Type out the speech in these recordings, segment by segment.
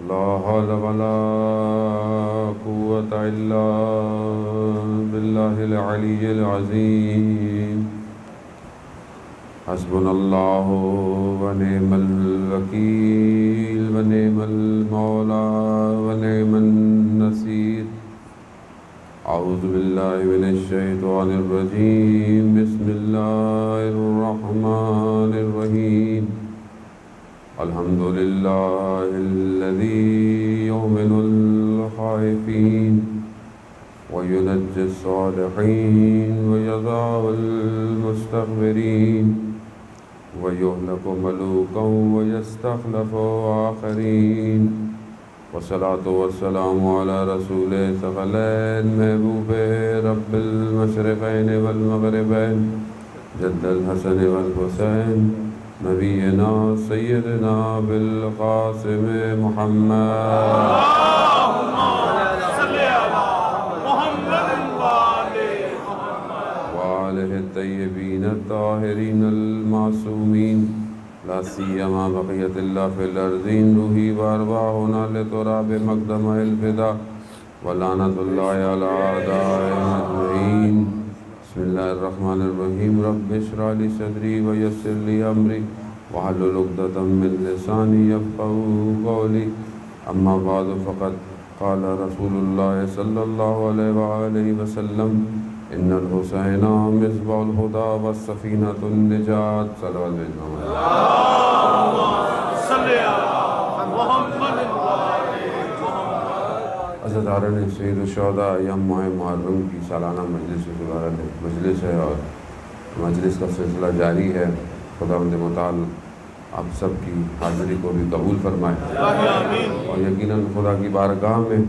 لا حول ولا قوة إلا بالله العلي العظيم حسبنا الله ونعم الوكيل ونعم المولى ونعم النصير أعوذ بالله من الشيطان الرجيم بسم الله الرحمن الرحيم الحمد لله الذي يؤمن الخائفين وينجي الصالحين ويضع المستغفرين ويهلك ملوكا ويستخلف آخرين والصلاة والسلام على رسول ثقلين محبوب رب المشرقين والمغربين جد الحسن والحسين نبينا سيدنا بالقاسم محمد وآله الطيبين الطاهرين المعصومين لا سيما بقية الله في الأرضين روحي وأرواحنا لتراب مقدم الفدا ولعنة الله على أعدائهم أجمعين بسم الله الرحمن الرحيم رب اشرح لي صدري ويسر لي أمري واحلل عقدة من لساني يفقهوا قولي أما بعد فقد قال رسول الله صلى الله عليه وآله وسلم إن الحسين مصباح الهدى والسفينة النجاة صلوات عزیزداران سید الشہداء ایام ماہ محرم کی سالانہ مجلس ہے اور مجلس کا سلسلہ جاری ہے. خداوند متعال آپ سب کی حاضری کو بھی قبول فرمائے اور یقیناً خدا کی بارگاہ میں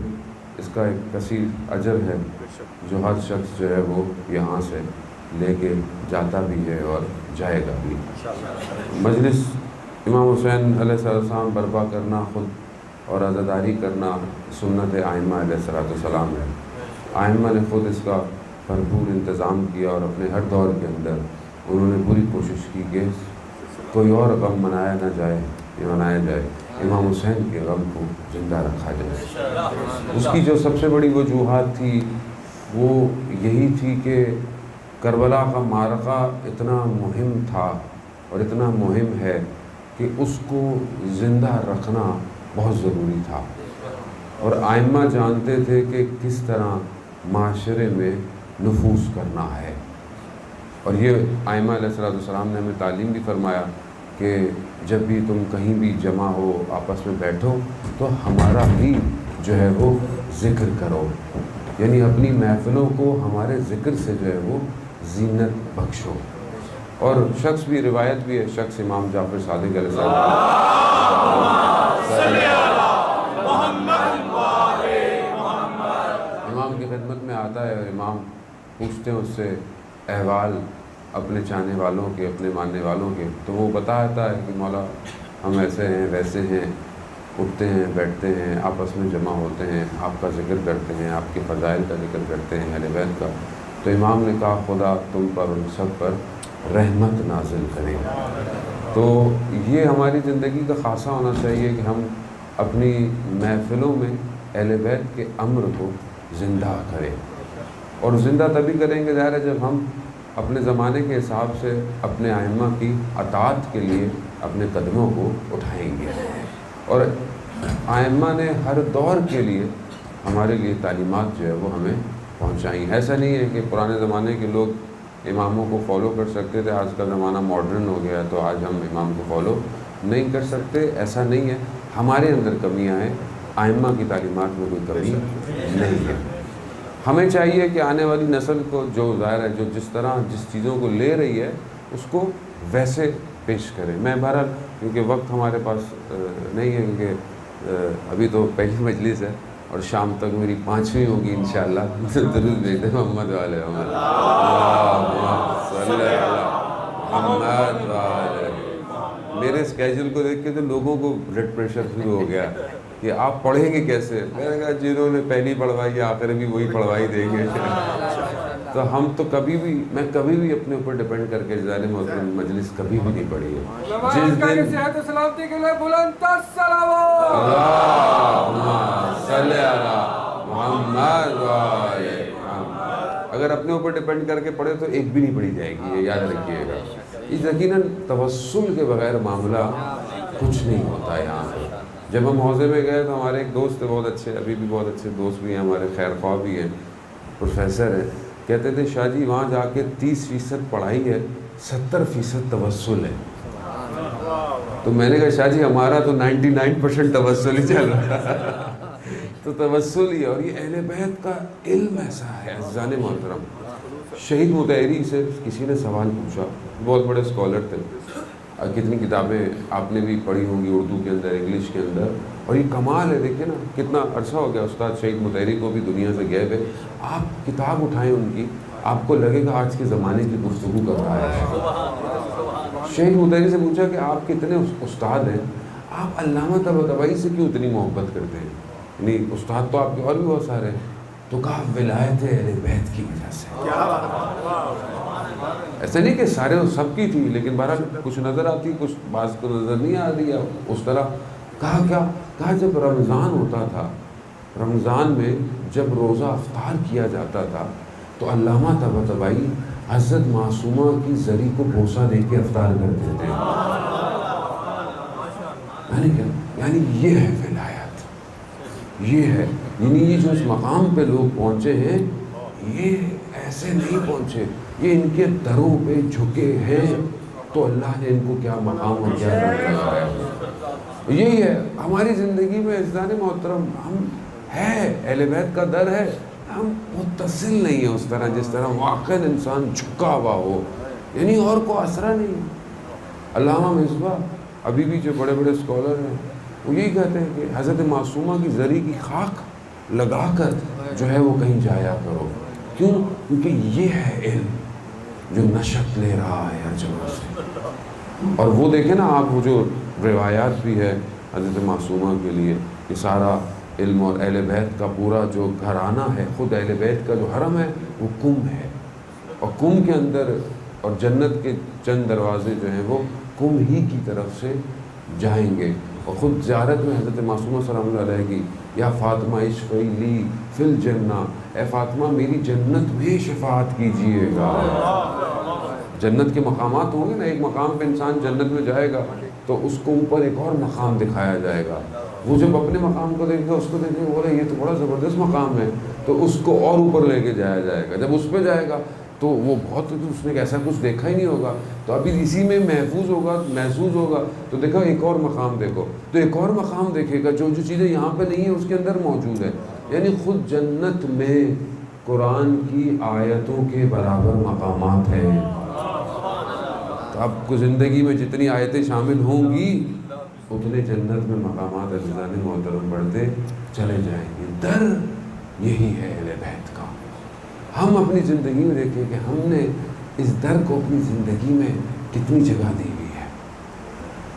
اس کا ایک کثیر اجر ہے جو ہر شخص جو ہے وہ یہاں سے لے کے جاتا بھی ہے اور جائے گا بھی. مجلس امام حسین علیہ السلام برپا کرنا خود اور عزاداری کرنا سنت ائمہ علیہ السلام ہے. ائمہ نے خود اس کا بھرپور انتظام کیا اور اپنے ہر دور کے اندر انہوں نے پوری کوشش کی کہ کوئی اور غم منایا نہ جائے یہ منایا جائے امام حسین کے غم کو زندہ رکھا جائے. اس کی جو سب سے بڑی وجوہات تھی وہ یہی تھی کہ کربلا کا معرکہ اتنا مہم تھا اور اتنا مہم ہے کہ اس کو زندہ رکھنا بہت ضروری تھا اور ائمہ جانتے تھے کہ کس طرح معاشرے میں نفوذ کرنا ہے. اور یہ ائمہ علیہ السلام نے ہمیں تعلیم بھی فرمایا کہ جب بھی تم کہیں بھی جمع ہو آپس میں بیٹھو تو ہمارا بھی جو ہے وہ ذکر کرو، یعنی اپنی محفلوں کو ہمارے ذکر سے جو ہے وہ زینت بخشو. اور شخص بھی روایت بھی ہے، شخص امام جعفر صادق علیہ السلام امام کی خدمت میں آتا ہے اور امام پوچھتے ہیں اس سے احوال اپنے چاہنے والوں کے، اپنے ماننے والوں کے، تو وہ بتاتا ہے کہ مولا ہم ایسے ہیں ویسے ہیں، اٹھتے ہیں بیٹھتے ہیں آپس میں جمع ہوتے ہیں، آپ کا ذکر کرتے ہیں، آپ کے فضائل کا ذکر کرتے ہیں اہل بیت کا. تو امام نے کہا خدا تم پر ان سب پر رحمت نازل کرے. تو یہ ہماری زندگی کا خاصہ ہونا چاہیے کہ ہم اپنی محفلوں میں اہل بیت کے امر کو زندہ کریں. اور زندہ تبھی کریں گے ظاہر ہے جب ہم اپنے زمانے کے حساب سے اپنے ائمہ کی اطاعت کے لیے اپنے قدموں کو اٹھائیں گے. اور ائمہ نے ہر دور کے لیے ہمارے لیے تعلیمات جو ہے وہ ہمیں پہنچائیں. ایسا نہیں ہے کہ پرانے زمانے کے لوگ اماموں کو فالو کر سکتے تھے، آج کا زمانہ ماڈرن ہو گیا ہے تو آج ہم امام کو فالو نہیں کر سکتے. ایسا نہیں ہے، ہمارے اندر کمیاں ہیں، ائمہ کی تعلیمات میں کوئی کمی نہیں ہے. ہمیں چاہیے کہ آنے والی نسل کو جو ظاہر ہے جو جس طرح جس چیزوں کو لے رہی ہے اس کو ویسے پیش کریں. میں بہرحال کیونکہ وقت ہمارے پاس نہیں ہے، کیونکہ ابھی تو پہلی مجلس ہے اور شام تک میری 5ویں ہوگی انشاءاللہ. درود بھیجتے محمد والے محمد. میرے اسکیجول کو دیکھ کے تو لوگوں کو بلڈ پریشر شروع ہو گیا کہ آپ پڑھیں گے کیسے. میں نے کہا جنہوں نے پہلی پڑھوائی آخر بھی وہی پڑھوائی دیں گے. تو ہم تو کبھی بھی، میں کبھی بھی اپنے اوپر ڈپینڈ کر کے جزائر محترم مجلس کبھی بھی نہیں پڑھی ہے. جس دن صحت و سلامتی کے لیے بلند تر صلوات. اللہم صلی علی محمد و آل محمد. اگر اپنے اوپر ڈپینڈ کر کے پڑھے تو ایک بھی نہیں پڑھی جائے گی، یہ یاد رکھیے گا. یقیناً توسل کے بغیر معاملہ کچھ نہیں ہوتا ہے. یہاں پہ جب ہم حوضے میں گئے تو ہمارے ایک دوست تھے بہت اچھے، ابھی بھی بہت اچھے دوست بھی ہیں ہمارے، خیر خواہ بھی ہیں، پروفیسر ہیں. کہتے تھے شاہ جی وہاں جا کے 30% پڑھائی ہے، 70% توسل ہے. تو میں نے کہا شاہ جی ہمارا تو 99% توسل ہی چل رہا ہے. تو توسل ہی، اور یہ اہل بیت کا علم ایسا ہے عزیزان محترم. شہید مطہری سے کسی نے سوال پوچھا، بہت بڑے اسکالر تھے، کتنی کتابیں آپ نے بھی پڑھی ہوں گی اردو کے اندر، انگلش کے اندر. اور یہ کمال ہے، دیکھیں نا کتنا عرصہ ہو گیا استاد شہید مطہری کو بھی دنیا سے گئے ہوئے. آپ کتاب اٹھائیں ان کی، آپ کو لگے گا آج کے زمانے کی گفتگو کر رہا ہے. شہید مطہری سے پوچھا کہ آپ کتنے استاد ہیں، آپ علامہ طباطبائی سے کیوں اتنی محبت کرتے ہیں؟ یعنی استاد تو آپ کے اور بھی بہت سارے ہیں. تو کہا ولایت اہل بیت کی وجہ سے. ایسا نہیں کہ سارے سب کی تھی، لیکن بہرحال کچھ نظر آتی، کچھ بعض کو نظر نہیں آ رہی ہے اس طرح. کہا کیا؟ کہا جب رمضان ہوتا تھا، رمضان میں جب روزہ افطار کیا جاتا تھا تو علامہ طباطبائی حضرت معصومہ کی زری کو بوسہ دے کے افطار کرتے تھے. یعنی کیا؟ یعنی یہ ہے ولایت، یہ ہے، یعنی یہ جو اس مقام پہ لوگ پہنچے ہیں یہ ایسے نہیں پہنچے، یہ ان کے دروں پہ جھکے ہیں تو اللہ نے ان کو کیا مقام اور کیا در لگایا. یہی ہے ہماری زندگی میں عزیزان محترم. ہم ہے اہل بیت کا در ہے، ہم متصل نہیں ہیں اس طرح جس طرح واقعا انسان جھکا ہوا ہو، یعنی اور کو آسرا نہیں. علامہ مصباح ابھی بھی جو بڑے بڑے اسکالر ہیں وہ یہی کہتے ہیں کہ حضرت معصومہ کی زری کی خاک لگا کر جو ہے وہ کہیں جایا کرو. کیوں؟ کیونکہ یہ ہے علم جو نشت لے رہا ہے ہر جگہ سے. اور وہ دیکھیں نا آپ، وہ جو روایات بھی ہے حضرت معصومہ کے لیے، کہ سارا علم اور اہل بیت کا پورا جو گھرانہ ہے، خود اہل بیت کا جو حرم ہے وہ کم ہے، اور کم کے اندر اور جنت کے چند دروازے جو ہیں وہ کم ہی کی طرف سے جائیں گے. اور خود زیارت میں حضرت معصومہ سلام اللہ علیہ کی، یا فاطمہ اشفعی لی فی الجنہ، اے فاطمہ میری جنت میں شفاعت کیجئے گا. جنت کے مقامات ہوں گے نا، ایک مقام پہ انسان جنت میں جائے گا تو اس کو اوپر ایک اور مقام دکھایا جائے گا. وہ جب اپنے مقام کو دیکھے گا، اس کو دیکھے گا، بولے یہ تو بڑا زبردست مقام ہے، تو اس کو اور اوپر لے کے جایا جائے گا. جب اس پہ جائے گا تو وہ بہت، اس نے ایسا کچھ دیکھا ہی نہیں ہوگا، تو ابھی اسی میں محفوظ ہوگا، محسوس ہوگا، تو دیکھو ایک اور مقام دیکھو، تو ایک اور مقام دیکھے گا، جو جو چیزیں یہاں پہ نہیں ہیں اس کے اندر موجود ہے. یعنی خود جنت میں قرآن کی آیتوں کے برابر مقامات ہیں. تو آپ کو زندگی میں جتنی آیتیں شامل ہوں گی اتنے جنت میں مقامات عزیزان محترم بڑھتے چلے جائیں گے. در یہی ہے اہل بیت کا. ہم اپنی زندگی میں دیکھیں کہ ہم نے اس در کو اپنی زندگی میں کتنی جگہ دی ہوئی ہے.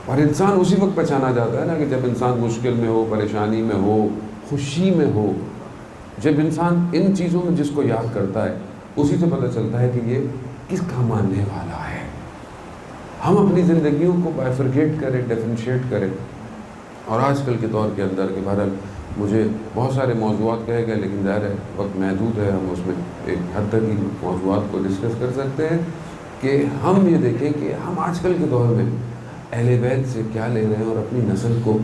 اور انسان اسی وقت پہچانا جاتا ہے نا کہ جب انسان مشکل میں ہو، پریشانی میں ہو، خوشی میں ہو. جب انسان ان چیزوں میں جس کو یاد کرتا ہے اسی سے پتہ چلتا ہے کہ یہ کس کا ماننے والا ہے. ہم اپنی زندگیوں کو بائفرکیٹ کریں، ڈیفرینشیٹ کریں. اور آج کل کے دور کے اندر کہ بہرحال مجھے بہت سارے موضوعات کہے گئے، لیکن ظاہر ہے وقت محدود ہے، ہم اس میں ایک حد تک ہی موضوعات کو ڈسکس کر سکتے ہیں. کہ ہم یہ دیکھیں کہ ہم آج کل کے دور میں اہل بیت سے کیا لے رہے ہیں اور اپنی نسل کو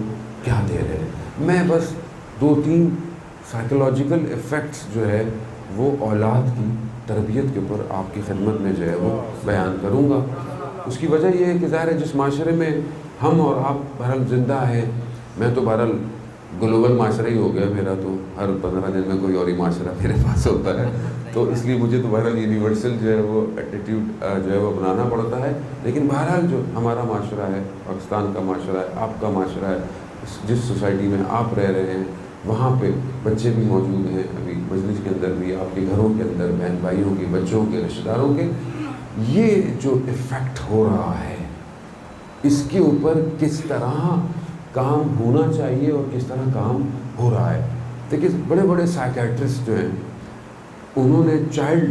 کیا دے رہے ہیں. میں بس 2-3 سائیکولوجیکل ایفیکٹس جو ہے وہ اولاد کی تربیت کے اوپر آپ کی خدمت میں جو ہے وہ بیان کروں گا. اس کی وجہ یہ ہے کہ ظاہر ہے جس معاشرے میں ہم اور آپ بہرحال زندہ ہیں، میں تو بہرحال گلوبل معاشرہ ہی ہو گیا میرا، تو ہر 15 دن میں کوئی اور ہی معاشرہ میرے پاس ہوتا ہے، تو اس لیے مجھے تو بہرحال یونیورسل جو ہے وہ ایٹیٹیوڈ جو ہے وہ بنانا پڑتا ہے. لیکن بہرحال جو ہمارا معاشرہ ہے، پاکستان کا معاشرہ ہے، آپ کا معاشرہ ہے، جس سوسائٹی میں آپ رہ رہے ہیں وہاں پہ بچے بھی موجود ہیں، ابھی مجلس کے اندر بھی، آپ کے گھروں کے اندر بہن بھائیوں کے، بچوں کے، رشتہ داروں کے، یہ جو ایفیکٹ ہو رہا ہے اس کے اوپر کس طرح کام ہونا چاہیے اور کس طرح کام ہو رہا ہے. دیکھیے بڑے بڑے سائیکیٹرسٹ جو ہیں انہوں نے چائلڈ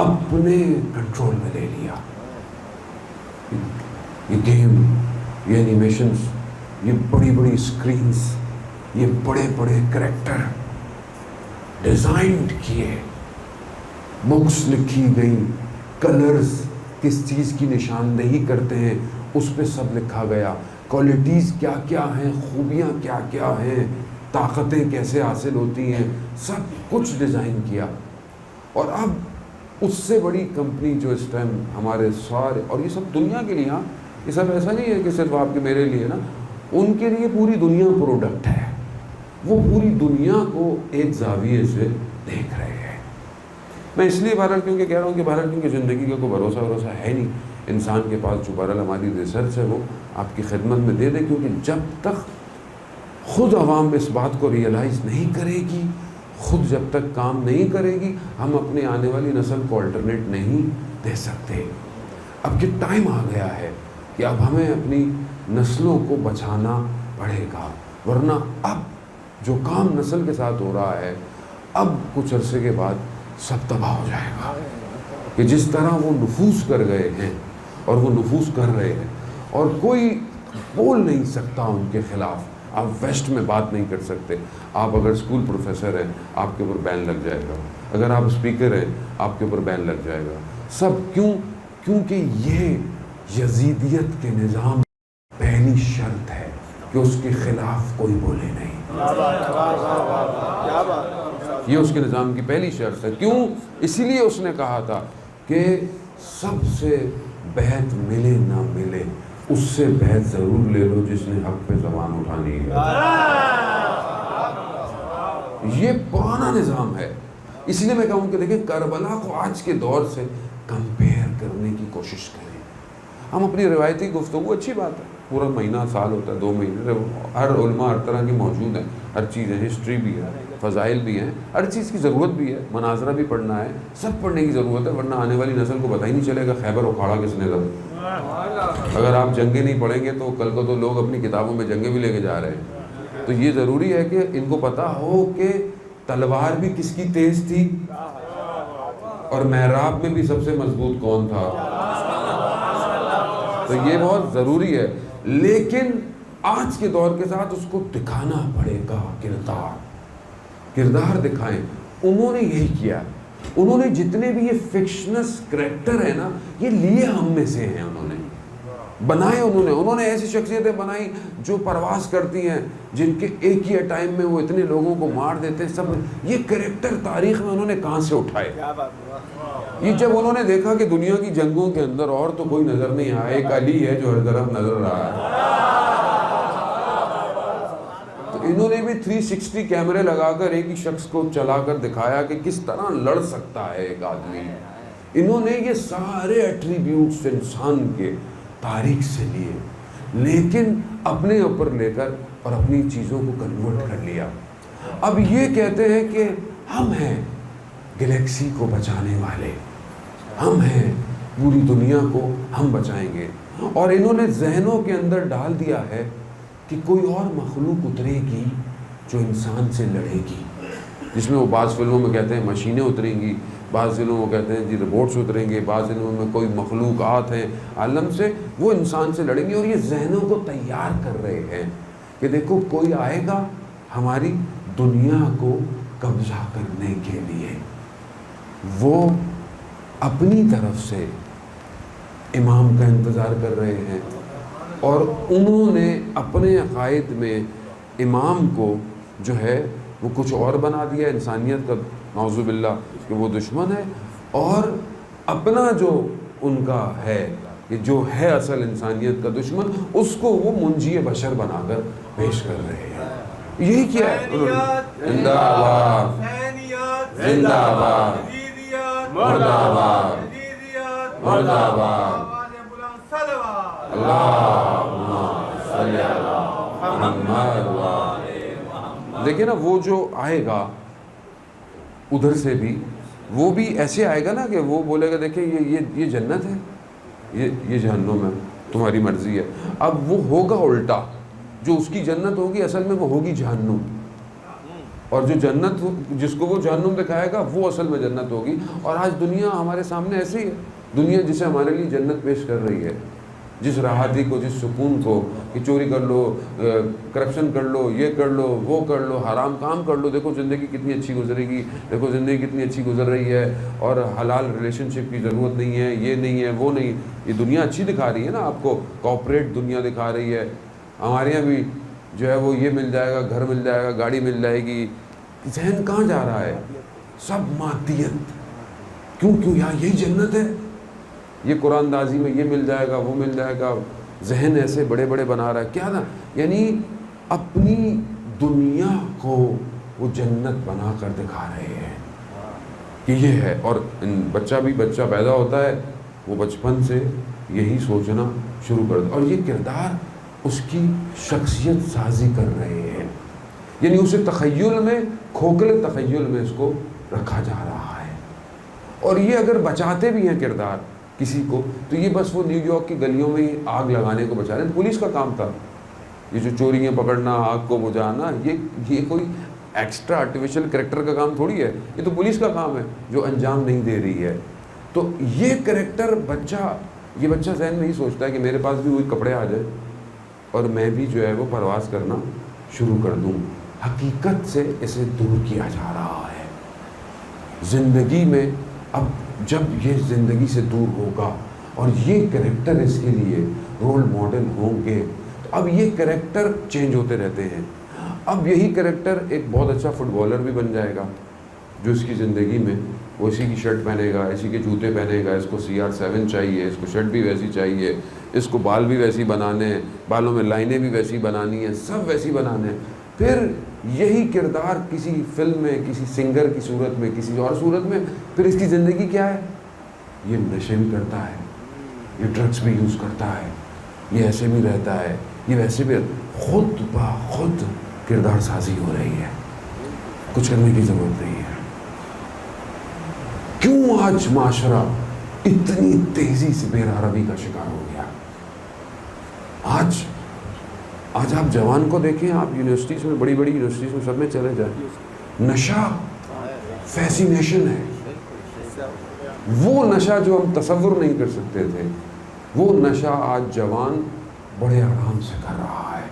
اپنے کنٹرول میں لے لیا. یہ گیم، یہ اینیمیشنز، یہ بڑی بڑی اسکرینز، یہ بڑے بڑے کریکٹر ڈیزائنڈ کیے، بکس لکھی گئی، کلرز کس چیز کی نشاندہی کرتے ہیں اس پہ سب لکھا گیا، کوالٹیز کیا کیا ہیں، خوبیاں کیا کیا ہیں، طاقتیں کیسے حاصل ہوتی ہیں، سب کچھ ڈیزائن کیا. اور اب اس سے بڑی کمپنی جو اس ٹائم ہمارے سارے، اور یہ سب دنیا کے لیے، ہاں یہ سب ایسا نہیں ہے کہ صرف آپ کے میرے لیے نا، ان کے لیے پوری دنیا پروڈکٹ ہے. وہ پوری دنیا کو ایک زاویے سے دیکھ رہے ہیں. میں اس لیے بہرحال کیونکہ کہہ رہا ہوں کہ بہرحال کیونکہ زندگی کا کوئی بھروسہ ہے نہیں انسان کے پاس، جو بہرحال ہماری ریسرچ ہے وہ آپ کی خدمت میں دے دیں، کیونکہ جب تک خود عوام اس بات کو ریئلائز نہیں کرے گی، خود جب تک کام نہیں کرے گی، ہم اپنے آنے والی نسل کو الٹرنیٹ نہیں دے سکتے. اب یہ ٹائم آ گیا ہے کہ اب ہمیں اپنی نسلوں کو بچانا پڑے گا، ورنہ اب جو کام نسل کے ساتھ ہو رہا ہے اب کچھ عرصے کے بعد سب تباہ ہو جائے گا. کہ جس طرح وہ نفوذ کر گئے ہیں اور وہ نفوذ کر رہے ہیں اور کوئی بول نہیں سکتا ان کے خلاف. آپ ویسٹ میں بات نہیں کر سکتے. آپ اگر اسکول پروفیسر ہیں آپ کے اوپر بین لگ جائے گا، اگر آپ اسپیکر ہیں آپ کے اوپر بین لگ جائے گا. سب کیونکہ یہ یزیدیت کے نظام پہلی شرط ہے کہ اس کے خلاف کوئی بولے نہیں. یہ اس کے نظام کی پہلی شرط ہے. کیوں؟ اسی لیے اس نے کہا تھا کہ سب سے بیعت ملے نہ ملے، اس سے بیعت ضرور لے لو جس نے حق پہ زبان اٹھانی ہے. یہ پرانا نظام ہے. اس لیے میں کہوں کہ دیکھیں کربلا کو آج کے دور سے کمپیئر کرنے کی کوشش کریں. ہم اپنی روایتی گفتگو، اچھی بات ہے، پورا مہینہ سال ہوتا ہے، 2 مہینے، ہر علماء ہر طرح کی موجود ہیں، ہر چیز ہے، ہسٹری بھی ہے، فضائل بھی ہیں، ہر چیز کی ضرورت بھی ہے، مناظرہ بھی پڑھنا ہے، سب پڑھنے کی ضرورت ہے، ورنہ آنے والی نسل کو پتہ ہی نہیں چلے گا خیبر اکھاڑا کس نے لڑا. اگر آپ جنگیں نہیں پڑھیں گے تو کل کو تو لوگ اپنی کتابوں میں جنگیں بھی لے کے جا رہے ہیں. تو یہ ضروری ہے کہ ان کو پتہ ہو کہ تلوار بھی کس کی تیز تھی اور محراب میں بھی سب سے مضبوط کون تھا. تو یہ بہت ضروری ہے. لیکن آج کے دور کے ساتھ اس کو دکھانا پڑے گا. کردار دکھائیں. انہوں نے یہی کیا. انہوں نے جتنے بھی یہ فکشنس کریکٹر ہیں نا، یہ لیے ہم میں سے ہیں، انہوں نے بنائے. انہوں نے ایسی شخصیتیں بنائی جو پرواز کرتی ہیں، جن کے ایک ہی ٹائم میں وہ اتنے لوگوں کو مار دیتے ہیں. سب یہ کریکٹر تاریخ میں انہوں نے کہاں سے اٹھائے. یہ جب انہوں نے دیکھا کہ دنیا کی جنگوں کے اندر اور تو کوئی نظر نہیں آیا، ایک علی ہے جو ہر طرف نظر رہا ہے، تو انہوں نے بھی 360 کیمرے لگا کر ایک ہی شخص کو چلا کر دکھایا کہ کس طرح لڑ سکتا ہے ایک آدمی. انہوں نے یہ سارے ایٹریبیوٹس انسان کے تاریخ سے لیے، لیکن اپنے اوپر لے کر اور اپنی چیزوں کو کنورٹ کر لیا. اب یہ کہتے ہیں کہ ہم ہیں گلیکسی کو بچانے والے، ہم ہیں پوری دنیا کو ہم بچائیں گے. اور انہوں نے ذہنوں کے اندر ڈال دیا ہے کہ کوئی اور مخلوق اترے گی جو انسان سے لڑے گی، جس میں وہ بعض فلموں میں کہتے ہیں مشینیں اتریں گی، بعض فلموں میں کہتے ہیں جی روبوٹس اتریں گے، بعض فلموں میں کوئی مخلوقات ہیں عالم سے وہ انسان سے لڑیں گی. اور یہ ذہنوں کو تیار کر رہے ہیں کہ دیکھو کوئی آئے گا ہماری دنیا کو قبضہ کرنے کے لیے. وہ اپنی طرف سے امام کا انتظار کر رہے ہیں، اور انہوں نے اپنے عقائد میں امام کو جو ہے وہ کچھ اور بنا دیا، انسانیت کا نعوذ باللہ کہ وہ دشمن ہے، اور اپنا جو ان کا ہے کہ جو ہے اصل انسانیت کا دشمن، اس کو وہ منجی بشر بنا کر پیش کر رہے ہیں. یہی کیا ہے. زندہ آباد، زندہ آباد، مردہ آباد، مردہ آباد. اللہم صلی علی محمد. دیکھیں نا وہ جو آئے گا ادھر سے بھی، وہ بھی ایسے آئے گا نا کہ وہ بولے گا دیکھیں یہ جنت ہے، یہ جہنم ہے، تمہاری مرضی ہے. اب وہ ہوگا الٹا، جو اس کی جنت ہوگی اصل میں وہ ہوگی جہنم. اور جو جنت جس کو وہ جہنم دکھائے گا وہ اصل میں جنت ہوگی. اور آج دنیا ہمارے سامنے ایسی ہے, دنیا جسے ہمارے لیے جنت پیش کر رہی ہے, جس راحتی کو, جس سکون کو کہ چوری کر لو, کرپشن کر لو, یہ کر لو, وہ کر لو, حرام کام کر لو, دیکھو زندگی کتنی اچھی گزرے گی, دیکھو زندگی کتنی اچھی گزر رہی ہے, اور حلال ریلیشن شپ کی ضرورت نہیں ہے, یہ نہیں ہے, وہ نہیں. یہ دنیا اچھی دکھا رہی ہے نا آپ کو, کوآپریٹ دنیا دکھا رہی ہے. ہمارے یہاں بھی جو ہے وہ یہ مل جائے گا, گھر مل جائے گا, گاڑی مل جائے گی. ذہن کہاں جا رہا ہے؟ سب مادیت. کیوں یہاں یہی جنت ہے. یہ قرآن اندازی میں یہ مل جائے گا, وہ مل جائے گا, ذہن ایسے بڑے بڑے بنا رہا ہے. کیا نا, یعنی اپنی دنیا کو وہ جنت بنا کر دکھا رہے ہیں کہ یہ ہے. اور بچہ پیدا ہوتا ہے, وہ بچپن سے یہی سوچنا شروع کر دے, اور یہ کردار اس کی شخصیت سازی کر رہے ہیں. یعنی اسے تخیل میں, کھوکھلے تخیل میں اس کو رکھا جا رہا ہے. اور یہ اگر بچاتے بھی ہیں کردار کسی کو, تو یہ بس وہ نیو یارک کی گلیوں میں آگ لگانے کو بچا رہے ہیں. پولیس کا کام تھا یہ جو چوریاں پکڑنا, آگ کو بجھانا, یہ کوئی ایکسٹرا آرٹیفیشل کریکٹر کا کام تھوڑی ہے, یہ تو پولیس کا کام ہے جو انجام نہیں دے رہی ہے. تو یہ کریکٹر یہ بچہ ذہن میں ہی سوچتا ہے کہ میرے پاس بھی وہی کپڑے آ جائیں اور میں بھی جو ہے وہ پرواز کرنا شروع کر دوں. حقیقت سے اسے دور کیا جا رہا ہے زندگی میں. اب جب یہ زندگی سے دور ہوگا اور یہ کریکٹر اس کے لیے رول ماڈل ہوں گے, تو اب یہ کریکٹر چینج ہوتے رہتے ہیں. اب یہی کریکٹر ایک بہت اچھا فٹ بالر بھی بن جائے گا, جو اس کی زندگی میں وہ اسی کی شرٹ پہنے گا, اسی کے جوتے پہنے گا, اس کو CR7 چاہیے, اس کو شرٹ بھی ویسی چاہیے, اس کو بال بھی ویسی بنانے ہیں, بالوں میں لائنیں بھی ویسی بنانی ہیں, سب ویسی بنانے ہیں. پھر یہی کردار کسی فلم میں, کسی سنگر کی صورت میں, کسی اور صورت میں, پھر اس کی زندگی کیا ہے؟ یہ نشے بھی کرتا ہے, یہ ڈرگس بھی یوز کرتا ہے, یہ ایسے بھی رہتا ہے, یہ ویسے بھی. خود بخود کردار سازی ہو رہی ہے, کچھ کرنے کی ضرورت نہیں ہے. کیوں آج معاشرہ اتنی تیزی سے بے روی کا شکار ہو گیا؟ آج آپ جوان کو دیکھیں, آپ یونیورسٹیز میں, بڑی بڑی یونیورسٹیز میں, سب میں چلے جائیں, نشہ فیسینیشن ہے. وہ نشہ جو ہم تصور نہیں کر سکتے تھے, وہ نشہ آج جوان بڑے آرام سے کر رہا ہے.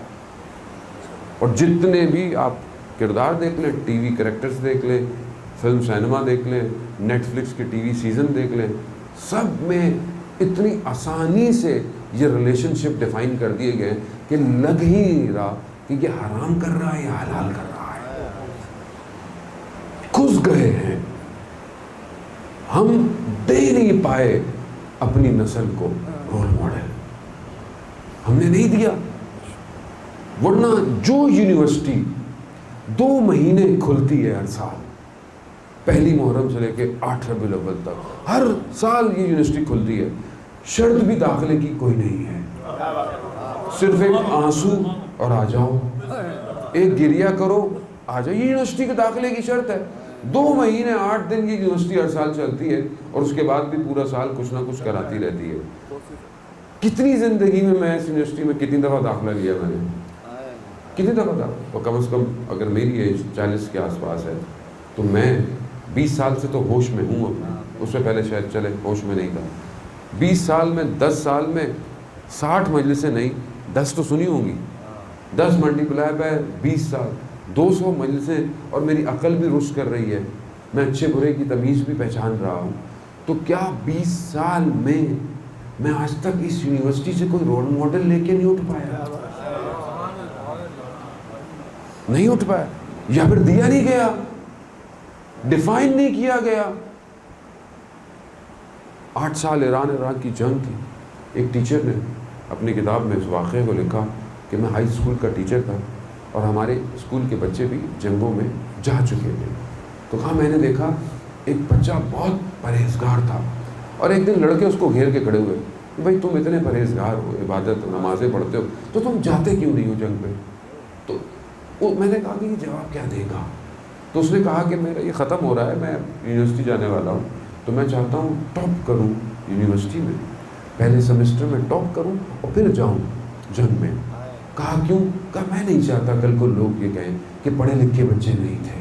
اور جتنے بھی آپ کردار دیکھ لیں, ٹی وی کریکٹرز دیکھ لیں, فلم سینما دیکھ لیں, نیٹ فلکس کے ٹی وی سیزن دیکھ لیں, سب میں اتنی آسانی سے یہ ریلیشن شپ ڈیفائن کر دیے گئے کہ لگ ہی نہیں رہا کہ یہ حرام کر رہا ہے یا حلال کر رہا ہے. گھس گئے ہیں. ہم دے نہیں پائے اپنی نسل کو رول ماڈل, ہم نے نہیں دیا. ورنہ جو یونیورسٹی 2 مہینے کھلتی ہے ہر سال, پہلی محرم سے لے کے 8 ربیع الاول تک, ہر سال یہ یونیورسٹی کھلتی ہے, شرط بھی داخلے کی کوئی نہیں ہے, صرف ایک آنسو اور آ جاؤ, ایک گریہ کرو, آ جاؤ. یہ یونیورسٹی کے داخلے کی شرط ہے. 2 مہینے 8 دن یہ یونیورسٹی ہر سال چلتی ہے, اور اس کے بعد بھی پورا سال کچھ نہ کچھ کراتی رہتی ہے. کتنی زندگی میں اس یونیورسٹی میں کتنی دفعہ داخلہ لیا میں نے, کتنی دفعہ تھا, اور کم از کم اگر میری ایج 40 کے آس پاس ہے تو میں 20 سال سے تو ہوش میں ہوں. اس سے پہلے شاید چلے ہوش میں نہیں تھا. 20 سال میں, 10 سال میں 60 مجلسیں نہیں, 10 تو سنی ہوں گی, 10 ملٹیپلائی بائی 20 سال, 200 مجلسیں, اور میری عقل بھی رشد کر رہی ہے, میں اچھے برے کی تمیز بھی پہچان رہا ہوں. تو کیا 20 سال میں آج تک اس یونیورسٹی سے کوئی رول ماڈل لے کے نہیں اٹھ پایا؟ نہیں اٹھ پایا, یا پھر دیا نہیں گیا, ڈیفائن نہیں کیا گیا. 8 سال ایران عراق کی جنگ تھی. ایک ٹیچر نے اپنی کتاب میں اس واقعے کو لکھا کہ میں ہائی اسکول کا ٹیچر تھا اور ہمارے اسکول کے بچے بھی جنگوں میں جا چکے تھے. تو کہا میں نے دیکھا ایک بچہ بہت پرہیزگار تھا, اور ایک دن لڑکے اس کو گھیر کے کھڑے ہوئے, بھائی تم اتنے پرہیزگار ہو, عبادت نمازیں پڑھتے ہو, تو تم جاتے کیوں نہیں ہو جنگ پہ؟ تو میں نے کہا کہ یہ جواب کیا دے گا؟ تو اس نے کہا کہ میرا یہ ختم ہو رہا ہے, میں یونیورسٹی جانے والا ہوں, تو میں چاہتا ہوں ٹاپ کروں یونیورسٹی میں, پہلے سیمسٹر میں ٹاپ کروں اور پھر جاؤں جنگ میں. کہا کیوں؟ کہا میں نہیں چاہتا کل کو لوگ یہ کہیں کہ پڑھے لکھے بچے نہیں تھے.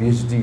PhD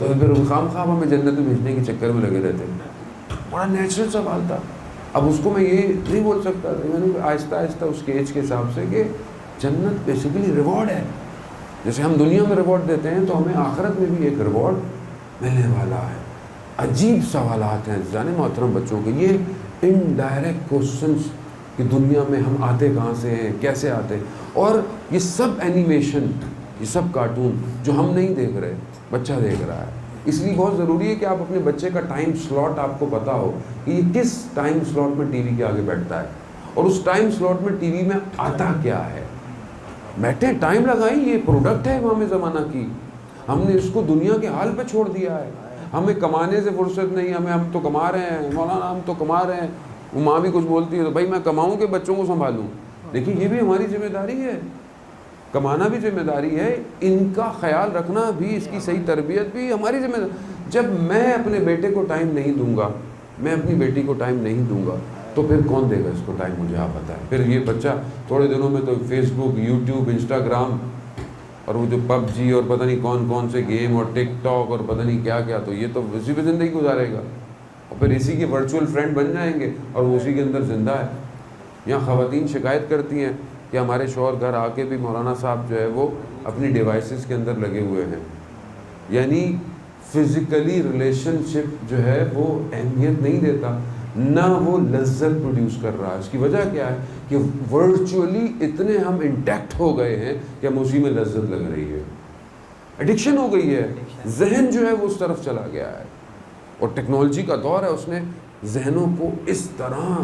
تو پھر خام خواب ہمیں جنت میں بھیجنے کے چکر میں لگے رہتے ہیں. بڑا نیچرل سوال تھا. اب اس کو میں یہ نہیں بول سکتا تھا، میں نے آہستہ آہستہ اس کے ایج کے حساب سے کہ جنت بیسیکلی ریوارڈ ہے. جیسے ہم دنیا میں ریوارڈ دیتے ہیں تو ہمیں آخرت میں بھی ایک ریوارڈ ملنے والا ہے. عجیب سوالات ہیں جانے محترم بچوں کے، یہ انڈائریکٹ کوشچنس کہ دنیا میں ہم آتے کہاں سے ہیں، کیسے آتے ہیں. اور یہ سب اینیمیشن، یہ سب کارٹون جو ہم نہیں دیکھ رہے، بچہ دیکھ رہا ہے. اس لیے بہت ضروری ہے کہ آپ اپنے بچے کا ٹائم سلاٹ آپ کو پتا ہو کہ یہ کس ٹائم سلاٹ میں ٹی وی کے آگے بیٹھتا ہے، اور اس ٹائم سلاٹ میں ٹی وی میں آتا کیا ہے. بیٹھے ٹائم لگائیں، یہ پروڈکٹ ہے امام زمانہ کی. ہم نے اس کو دنیا کے حال پہ چھوڑ دیا ہے. ہمیں کمانے سے فرصت نہیں، ہم تو کما رہے ہیں مولانا، ہم تو کما رہے ہیں. وہ ماں بھی کچھ بولتی ہے تو بھائی میں کماؤں کہ بچوں کو سنبھالوں. لیکن یہ بھی ہماری ذمہ داری ہے، کمانا بھی ذمہ داری ہے، ان کا خیال رکھنا بھی، اس کی صحیح تربیت بھی ہماری ذمہ داری. جب میں اپنے بیٹے کو ٹائم نہیں دوں گا، میں اپنی بیٹی کو ٹائم نہیں دوں گا، تو پھر کون دے گا اس کو ٹائم؟ مجھے آپ بتائیں. پھر یہ بچہ تھوڑے دنوں میں تو فیس بک، یوٹیوب، انسٹاگرام اور وہ جو پب جی اور پتہ نہیں کون کون سے گیم اور ٹک ٹاک اور پتہ نہیں کیا کیا، تو یہ تو اسی پہ زندگی گزارے گا، اور پھر اسی کے ورچوئل فرینڈ بن جائیں گے اور وہ اسی کے اندر زندہ ہے. یہاں خواتین شکایت کرتی ہیں کہ ہمارے شوہر گھر آ کے بھی مولانا صاحب جو ہے وہ اپنی ڈیوائسز کے اندر لگے ہوئے ہیں. یعنی فزیکلی ریلیشن شپ جو ہے وہ اہمیت نہیں دیتا، نہ وہ لذت پروڈیوس کر رہا ہے. اس کی وجہ کیا ہے کہ ورچولی اتنے ہم انٹیکٹ ہو گئے ہیں کہ ہم اسی میں لذت لگ رہی ہے. ایڈکشن ہو گئی ہے، ذہن جو ہے وہ اس طرف چلا گیا ہے. اور ٹیکنالوجی کا دور ہے، اس نے ذہنوں کو اس طرح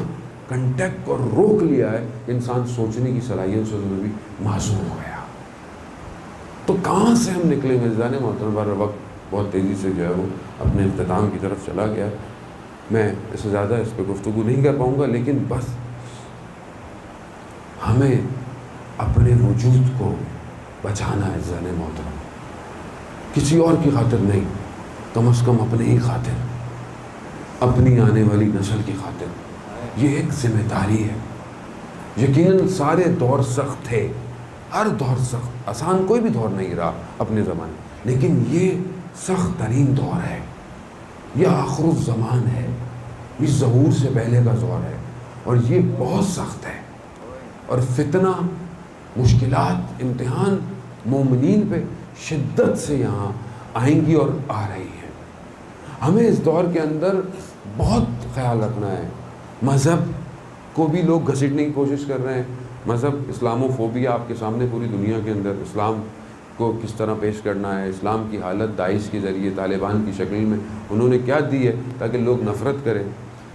کنٹیکٹ اور روک لیا ہے کہ انسان سوچنے کی صلاحیت سے بھی معصوم ہو گیا. تو کہاں سے ہم نکلیں گے؟ جانے محترم بار وقت بہت تیزی سے جو ہے وہ اپنے اختتام کی طرف چلا گیا. میں اس سے زیادہ اس پہ گفتگو نہیں کر پاؤں گا، لیکن بس ہمیں اپنے وجود کو بچانا ہے جانے محترم، کسی اور کی خاطر نہیں، کم از کم اپنے ہی خاطر، اپنی آنے والی نسل کی خاطر. یہ ایک ذمہ داری ہے. یقیناً سارے دور سخت تھے، ہر دور سخت، آسان کوئی بھی دور نہیں رہا اپنے زمانے، لیکن یہ سخت ترین دور ہے. یہ آخر الزمان ہے، یہ ظہور سے پہلے کا دور ہے، اور یہ بہت سخت ہے. اور فتنہ، مشکلات، امتحان مومنین پہ شدت سے یہاں آئیں گی اور آ رہی ہیں. ہمیں اس دور کے اندر بہت خیال رکھنا ہے. مذہب کو بھی لوگ گھسیٹنے کی کوشش کر رہے ہیں. مذہب، اسلامو فوبیا آپ کے سامنے پوری دنیا کے اندر، اسلام کو کس طرح پیش کرنا ہے، اسلام کی حالت داعش کے ذریعے، طالبان کی شکل میں انہوں نے کیا دی ہے تاکہ لوگ نفرت کریں.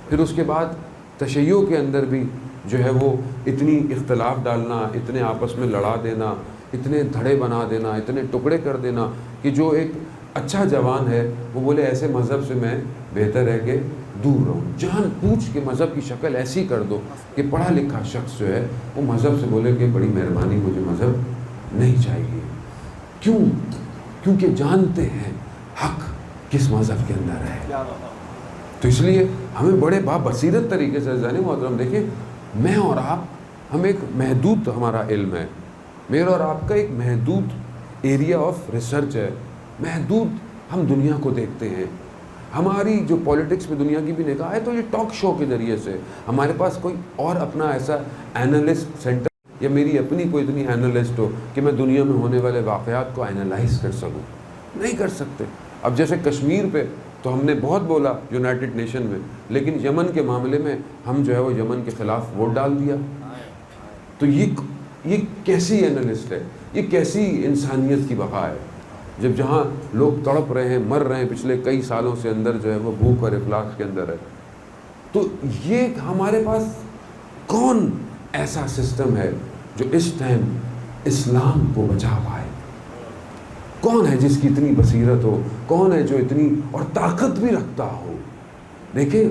پھر اس کے بعد تشیع کے اندر بھی جو ہے وہ اتنی اختلاف ڈالنا، اتنے آپس میں لڑا دینا، اتنے دھڑے بنا دینا، اتنے ٹکڑے کر دینا کہ جو ایک اچھا جوان ہے وہ بولے ایسے مذہب سے میں بہتر ہے کہ دور رہوں. جان پوچھ کے مذہب کی شکل ایسی کر دو کہ پڑھا لکھا شخص جو ہے وہ مذہب سے بولے کہ بڑی مہربانی، مجھے مذہب نہیں چاہیے. کیوں؟ کیونکہ جانتے ہیں حق کس مذہب کے اندر ہے. تو اس لیے ہمیں بڑے بابصیرت طریقے سے جانے محترم، دیکھیں میں اور آپ، ہم ایک محدود ہمارا علم ہے، میرا اور آپ کا ایک محدود ایریا آف ریسرچ ہے، محدود ہم دنیا کو دیکھتے ہیں. ہماری جو پولیٹکس میں دنیا کی بھی نگاہ ہے تو یہ ٹاک شو کے ذریعے سے. ہمارے پاس کوئی اور اپنا ایسا اینالسٹ سینٹر یا میری اپنی کوئی اتنی اینالسٹ ہو کہ میں دنیا میں ہونے والے واقعات کو اینالائز کر سکوں، نہیں کر سکتے. اب جیسے کشمیر پہ تو ہم نے بہت بولا یونائٹڈ نیشن میں، لیکن یمن کے معاملے میں ہم جو ہے وہ یمن کے خلاف ووٹ ڈال دیا. تو یہ کیسی اینالسٹ ہے، یہ کیسی انسانیت کی بقا ہے، جب جہاں لوگ تڑپ رہے ہیں، مر رہے ہیں پچھلے کئی سالوں سے اندر جو ہے وہ بھوک اور افلاس کے اندر ہے. تو یہ ہمارے پاس کون ایسا سسٹم ہے جو اس ٹائم اسلام کو بچا پائے؟ کون ہے جس کی اتنی بصیرت ہو؟ کون ہے جو اتنی اور طاقت بھی رکھتا ہو؟ دیکھیں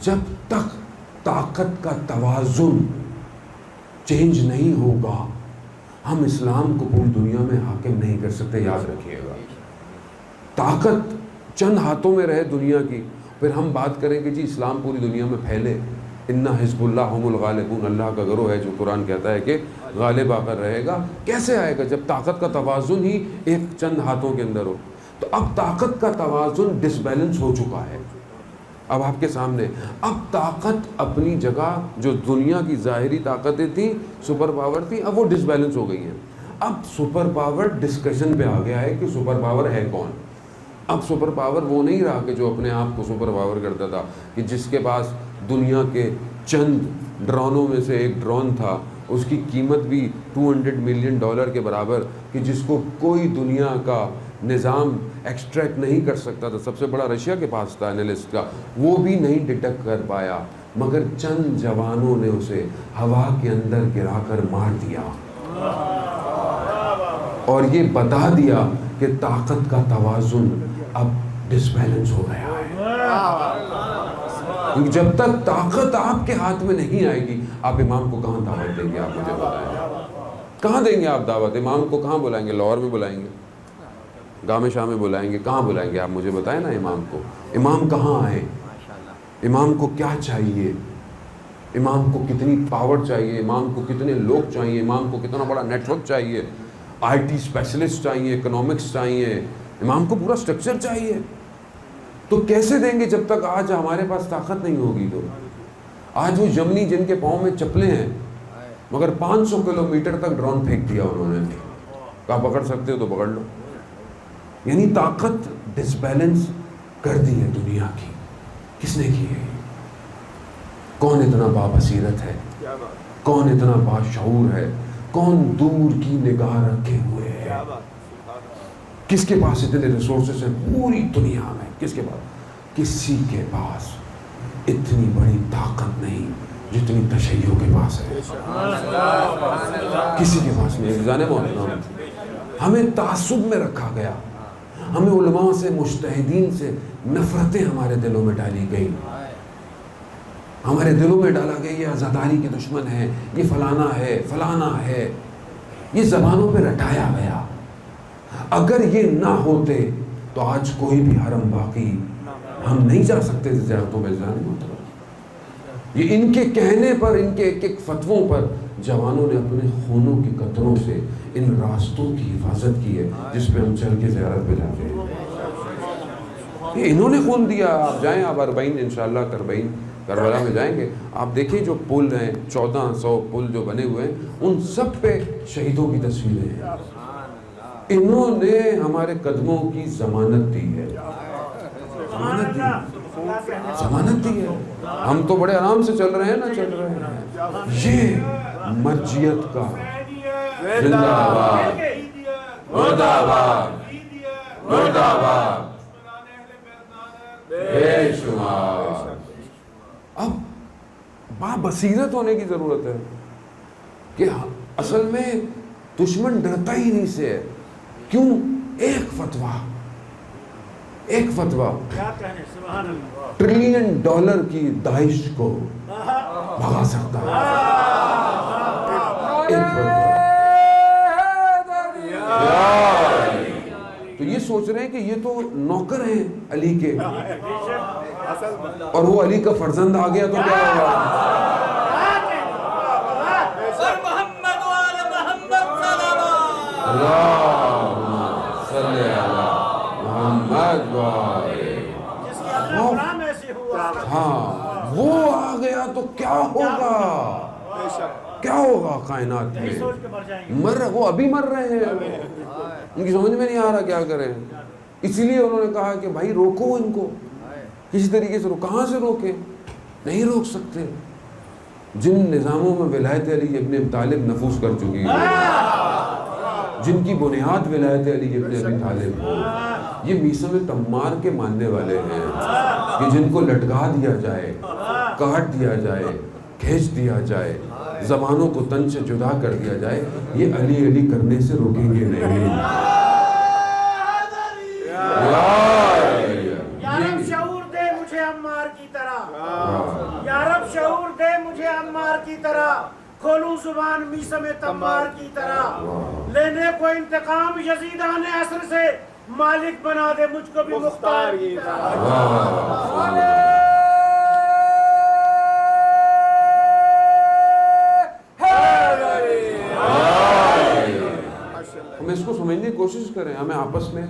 جب تک طاقت کا توازن چینج نہیں ہوگا ہم اسلام کو پوری دنیا میں حاکم نہیں کر سکتے. یاد رکھیے گا، طاقت چند ہاتھوں میں رہے دنیا کی، پھر ہم بات کریں کہ جی اسلام پوری دنیا میں پھیلے. اِنَّ حِزْبُ اللَّهِ هُمُ الْغَالِبُونَ، اللہ کا گروہ ہے جو قرآن کہتا ہے کہ غالب آ کر رہے گا. کیسے آئے گا؟ جب طاقت کا توازن ہی ایک چند ہاتھوں کے اندر ہو. تو اب طاقت کا توازن ڈس بیلنس ہو چکا ہے. اب آپ کے سامنے اب طاقت اپنی جگہ، جو دنیا کی ظاہری طاقتیں تھیں، سپر پاور تھی، اب وہ ڈس بیلنس ہو گئی ہیں. اب سپر پاور ڈسکشن پہ آ گیا ہے کہ سپر پاور ہے کون. اب سپر پاور وہ نہیں رہا کہ جو اپنے آپ کو سپر پاور کرتا تھا، کہ جس کے پاس دنیا کے چند ڈرونوں میں سے ایک ڈرون تھا، اس کی قیمت بھی $200 ملین کے برابر، کہ جس کو کوئی دنیا کا نظام ایکسٹریکٹ نہیں کر سکتا تھا. سب سے بڑا رشیا کے پاس تھا انالسٹ کا، وہ بھی نہیں ڈیٹیکٹ کر پایا، مگر چند جوانوں نے اسے ہوا کے اندر گرا کر مار دیا اور یہ بتا دیا کہ طاقت کا توازن اب ڈس بیلنس ہو گیا ہے. کیونکہ جب تک طاقت آپ کے ہاتھ میں نہیں آئے گی، آپ امام کو کہاں دعوت دیں گے؟ آپ مجھے بتائیں، کہاں دیں گے آپ دعوت؟ امام کو کہاں بلائیں گے؟ لاہور میں بلائیں گے؟ گام شاہ میں بلائیں گے؟ کہاں بلائیں گے؟ آپ مجھے بتائیں نا امام کو. امام کہاں آئے؟ امام کو کیا چاہیے؟ امام کو کتنی پاور چاہیے؟ امام کو کتنے لوگ چاہیے؟ امام کو کتنا بڑا نیٹ ورک چاہیے؟ IT اسپیشلسٹ چاہیے؟ اکنامکس چاہیے؟ امام کو پورا سٹرکچر چاہیے. تو کیسے دیں گے جب تک آج ہمارے پاس طاقت نہیں ہوگی؟ تو آج وہ یمنی جن کے پاؤں میں چپلیں ہیں، مگر 500 کلومیٹر تک ڈرون پھینک دیا انہوں نے. کہا پکڑ سکتے ہو تو پکڑ لو. یعنی طاقت ڈس بیلنس کر دی ہے دنیا کی. کس نے کی ہے؟ کون اتنا بابصیرت ہے؟ کون اتنا باشعور ہے؟ کون دور کی نگاہ رکھے ہوئے ہے؟ کس کے پاس اتنے ریسورسز ہیں پوری دنیا میں؟ کس کے پاس؟ کسی کے پاس اتنی بڑی طاقت نہیں جتنی تشیع کے پاس ہے. کسی کے پاس نہیں. جانے محترم، ہمیں تعصب میں رکھا گیا، ہمیں علماء سے، مجتہدین سے نفرتیں ہمارے دلوں میں ڈالی گئی. ہمارے دلوں میں ڈالا گیا یہ عزاداری کے دشمن ہے، یہ فلانا ہے، فلانا ہے. یہ زبانوں پہ رٹایا گیا. اگر یہ نہ ہوتے تو آج کوئی بھی حرم باقی ہم نہیں جا سکتے تھے زیارتوں میں. جانے محترم، یہ ان کے کہنے پر، ان کے ایک ایک فتووں پر جوانوں نے اپنے خونوں کے قطروں سے ان راستوں کی حفاظت کی ہے جس پہ ہم چل کے زیارت پہ جاتے ہیں. یہ انہوں نے خون دیا. آپ جائیں، آپ اربعین انشاءاللہ کربلا میں جائیں گے، آپ دیکھیں جو پل ہیں، 1400 پل جو بنے ہوئے ہیں، ان سب پہ شہیدوں کی تصویریں ہیں. انہوں نے ہمارے قدموں کی ضمانت دی ہے. ضمانت دی ہے. ہم تو بڑے آرام سے چل رہے ہیں نا، چل رہے ہیں. یہ مرجیت کا زندہ آباد، مرد آباد، مرد آباد، بے شمار. اب بابصیرت ہونے کی ضرورت ہے کہ اصل میں دشمن ڈرتا ہی نہیں سے ہے. کیوں؟ ایک فتویٰ $1 ٹریلین کی داعش کو بھگا سکتا ہے. ایک فتویٰ. تو یہ سوچ رہے ہیں کہ یہ تو نوکر ہیں علی کے، اور وہ علی کا فرزند آ گیا تو کیا ہوگا؟ ہاں، وہ آ گیا تو کیا ہوگا؟ کیا ہوگا کائنات میں؟ وہ ابھی مر رہے ہیں، ان کی سمجھ میں نہیں آ رہا کیا کریں. اسی لیے انہوں نے کہا کہ بھائی روکو ان کو کسی طریقے سے. کہاں سے روکیں؟ نہیں روک سکتے. جن نظاموں میں ولایت علی ابن ابی طالب نفوذ کر چکی ہے، جن کی بنیاد ولایت علی ابن ابی طالب ہو، یہ میثم تمار کے ماننے والے ہیں کہ جن کو لٹکا دیا جائے، کاٹ دیا جائے، کھینچ دیا جائے، زبانوں کو تن سے جدا کر دیا جائے، یہ علی علی کرنے سے روکیں گے نہیں. یا رب شعور دے مجھے عمار کی طرح، یا رب شعور دے مجھے عمار کی طرح، کھولوں زبان میثم تمار کی طرح، لینے کو انتقام یزیدان عصر سے، مالک بنا دے مجھ کو بھی مختار کی طرح. ہم اس کو سمجھنے کی کوشش کریں. ہمیں آپس میں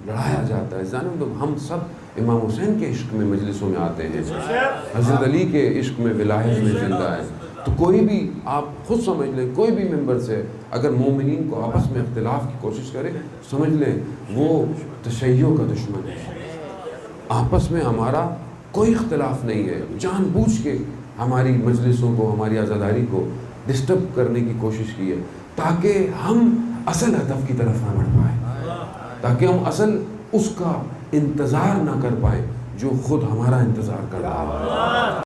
لڑایا جاتا ہے. جانب تو ہم سب امام حسین کے عشق میں مجلسوں میں آتے ہیں, حضرت علی کے عشق میں ولایت میں زندہ ہے. تو کوئی بھی آپ خود سمجھ لیں, کوئی بھی ممبر سے اگر مومنین کو آپس میں اختلاف کی کوشش کرے, سمجھ لیں وہ تشیع کا دشمن ہے. آپس میں ہمارا کوئی اختلاف نہیں ہے. جان بوجھ کے ہماری مجلسوں کو, ہماری عزاداری کو ڈسٹرب کرنے کی کوشش کی ہے تاکہ ہم اصل ہدف کی طرف نہ بڑھ پائیں, تاکہ ہم اصل اس کا انتظار نہ کر پائیں جو خود ہمارا انتظار کر رہا ہے.